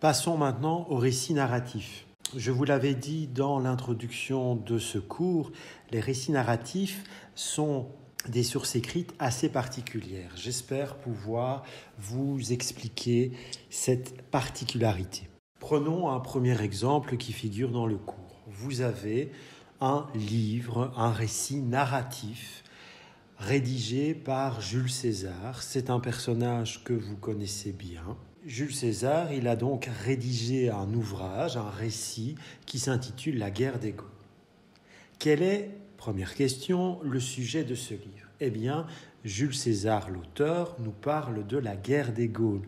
Passons maintenant au récit narratif. Je vous l'avais dit dans l'introduction de ce cours, les récits narratifs sont des sources écrites assez particulières. J'espère pouvoir vous expliquer cette particularité. Prenons un premier exemple qui figure dans le cours. Vous avez un livre, un récit narratif rédigé par Jules César. C'est un personnage que vous connaissez bien. Jules César, il a donc rédigé un ouvrage, un récit qui s'intitule « La guerre des Gaules ». Quel est, première question, le sujet de ce livre ? Eh bien, Jules César, l'auteur, nous parle de la guerre des Gaules,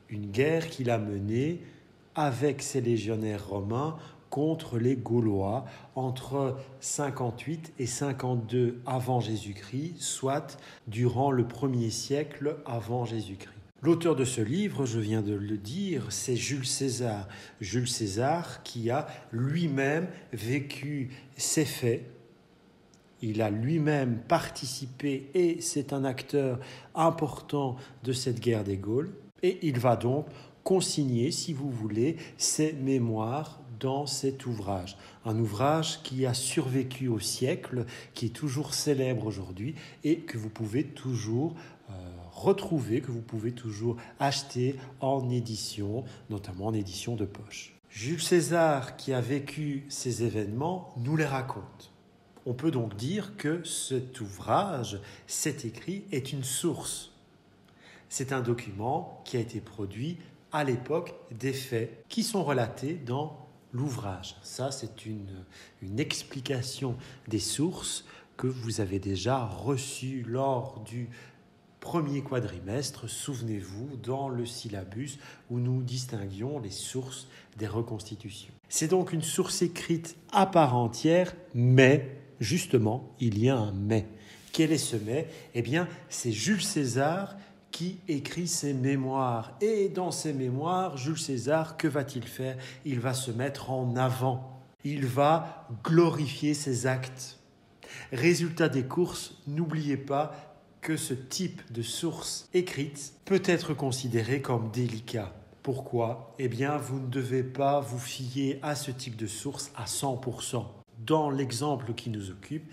une guerre qu'il a menée avec ses légionnaires romains contre les Gaulois entre 58 et 52 avant Jésus-Christ, soit durant le 1er siècle avant Jésus-Christ. L'auteur de ce livre, je viens de le dire, c'est Jules César. Jules César qui a lui-même vécu ces faits. Il a lui-même participé et c'est un acteur important de cette guerre des Gaules. Et il va donc consigner, si vous voulez, ses mémoires dans cet ouvrage. Un ouvrage qui a survécu au siècle, qui est toujours célèbre aujourd'hui et que vous pouvez toujours retrouver, que vous pouvez toujours acheter en édition, notamment en édition de poche. Jules César, qui a vécu ces événements, nous les raconte. On peut donc dire que cet ouvrage, cet écrit, est une source. C'est un document qui a été produit à l'époque des faits qui sont relatés dans l'ouvrage. Ça, c'est une explication des sources que vous avez déjà reçues lors du premier quadrimestre, souvenez-vous, dans le syllabus où nous distinguions les sources des reconstitutions. C'est donc une source écrite à part entière, mais, justement, il y a un mais. Quel est ce mais ? Eh bien, c'est Jules César qui écrit ses mémoires. Et dans ses mémoires, Jules César, que va-t-il faire ? Il va se mettre en avant. Il va glorifier ses actes. Résultat des courses, n'oubliez pas que ce type de source écrite peut être considéré comme délicat. Pourquoi ? Eh bien, vous ne devez pas vous fier à ce type de source à 100%. Dans l'exemple qui nous occupe,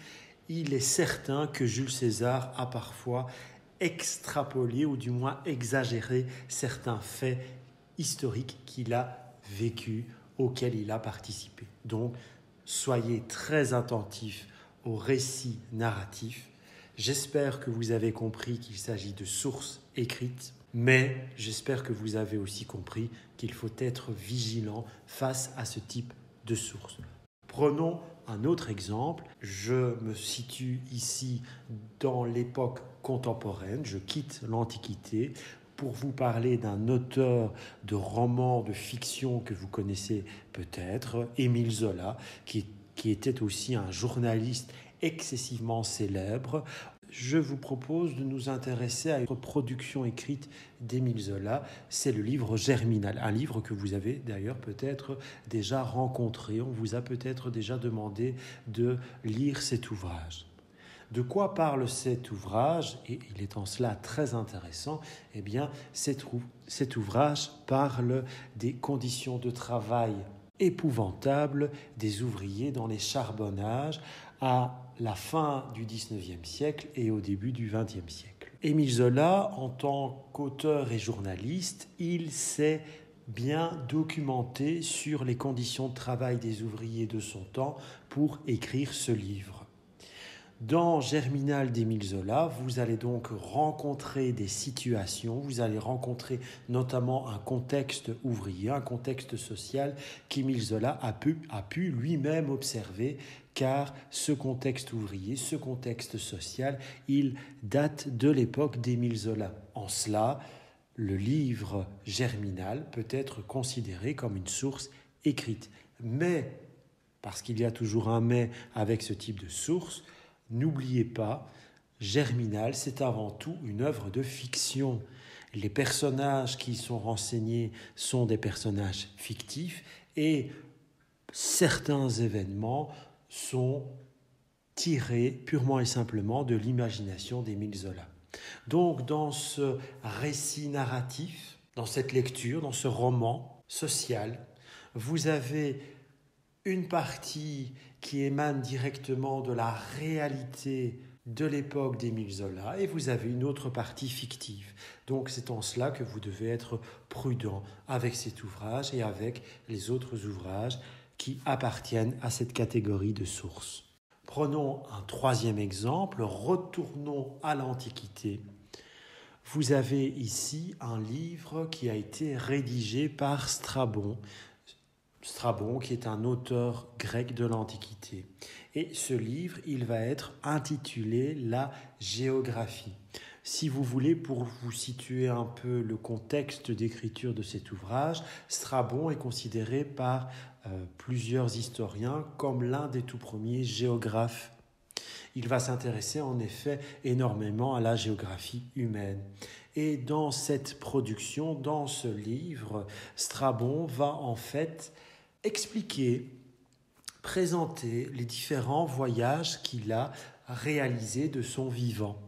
il est certain que Jules César a parfois extrapolé ou du moins exagéré certains faits historiques qu'il a vécus, auxquels il a participé. Donc, soyez très attentifs au récit narratif. J'espère que vous avez compris qu'il s'agit de sources écrites, mais j'espère que vous avez aussi compris qu'il faut être vigilant face à ce type de sources. Prenons un autre exemple. Je me situe ici dans l'époque contemporaine, je quitte l'Antiquité pour vous parler d'un auteur de romans de fiction que vous connaissez peut-être, Émile Zola, qui était aussi un journaliste excessivement célèbre. Je vous propose de nous intéresser à une production écrite d'Émile Zola, c'est le livre Germinal, un livre que vous avez d'ailleurs peut-être déjà rencontré, on vous a peut-être déjà demandé de lire cet ouvrage. De quoi parle cet ouvrage ? Et il est en cela très intéressant. Eh bien, cet ouvrage parle des conditions de travail épouvantables des ouvriers dans les charbonnages à la fin du XIXe siècle et au début du XXe siècle. Émile Zola, en tant qu'auteur et journaliste, il s'est bien documenté sur les conditions de travail des ouvriers de son temps pour écrire ce livre. Dans Germinal d'Émile Zola, vous allez donc rencontrer des situations, vous allez rencontrer notamment un contexte ouvrier, un contexte social qu'Émile Zola a pu lui-même observer, car ce contexte ouvrier, ce contexte social, il date de l'époque d'Émile Zola. En cela, le livre Germinal peut être considéré comme une source écrite. Mais, parce qu'il y a toujours un mais avec ce type de source, n'oubliez pas, Germinal, c'est avant tout une œuvre de fiction. Les personnages qui y sont renseignés sont des personnages fictifs et certains événements sont tirés purement et simplement de l'imagination d'Émile Zola. Donc, dans ce récit narratif, dans cette lecture, dans ce roman, sociale. Vous avez une partie qui émane directement de la réalité de l'époque d'Émile Zola et vous avez une autre partie fictive. Donc c'est en cela que vous devez être prudent avec cet ouvrage et avec les autres ouvrages qui appartiennent à cette catégorie de sources. Prenons un troisième exemple, retournons à l'Antiquité. Vous avez ici un livre qui a été rédigé par Strabon. Strabon qui est un auteur grec de l'Antiquité. Et ce livre, il va être intitulé La géographie. Si vous voulez, pour vous situer un peu le contexte d'écriture de cet ouvrage, Strabon est considéré par plusieurs historiens comme l'un des tout premiers géographes. Il va s'intéresser en effet énormément à la géographie humaine. Et dans cette production, dans ce livre, Strabon va en fait expliquer, présenter les différents voyages qu'il a réalisés de son vivant.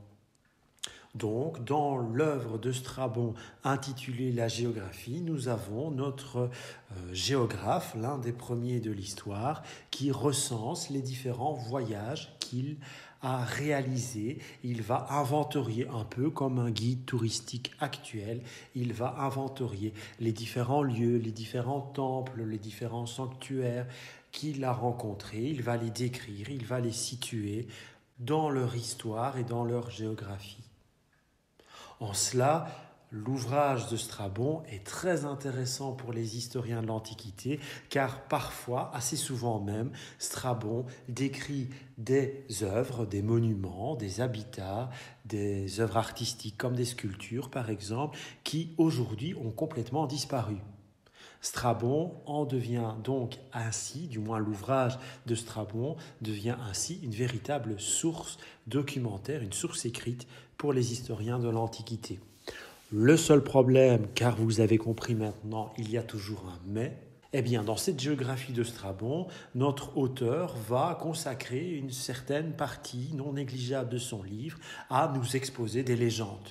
Donc, dans l'œuvre de Strabon intitulée La géographie, nous avons notre géographe, l'un des premiers de l'histoire, qui recense les différents voyages qu'il a réalisés. Il va inventorier un peu comme un guide touristique actuel. Il va inventorier les différents lieux, les différents temples, les différents sanctuaires qu'il a rencontrés. Il va les décrire, il va les situer dans leur histoire et dans leur géographie. En cela, l'ouvrage de Strabon est très intéressant pour les historiens de l'Antiquité, car parfois, assez souvent même, Strabon décrit des œuvres, des monuments, des habitats, des œuvres artistiques comme des sculptures par exemple, qui aujourd'hui ont complètement disparu. Strabon en devient donc ainsi, du moins l'ouvrage de Strabon devient ainsi une véritable source documentaire, une source écrite pour les historiens de l'Antiquité. Le seul problème, car vous avez compris maintenant, il y a toujours un mais, eh bien, dans cette géographie de Strabon, notre auteur va consacrer une certaine partie non négligeable de son livre à nous exposer des légendes.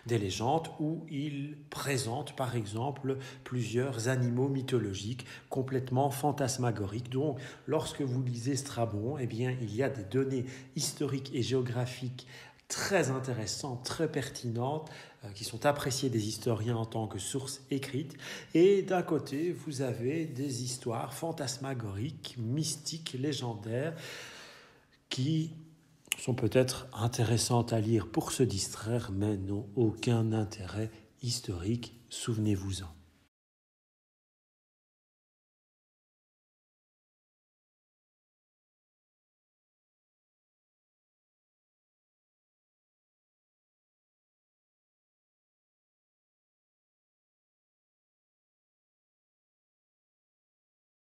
Des légendes où il présente, par exemple, plusieurs animaux mythologiques complètement fantasmagoriques. Donc, lorsque vous lisez Strabon, eh bien, il y a des données historiques et géographiques très intéressantes, très pertinentes, qui sont appréciées des historiens en tant que source écrite. Et d'un côté, vous avez des histoires fantasmagoriques, mystiques, légendaires, qui sont peut-être intéressantes à lire pour se distraire, mais n'ont aucun intérêt historique, souvenez-vous-en.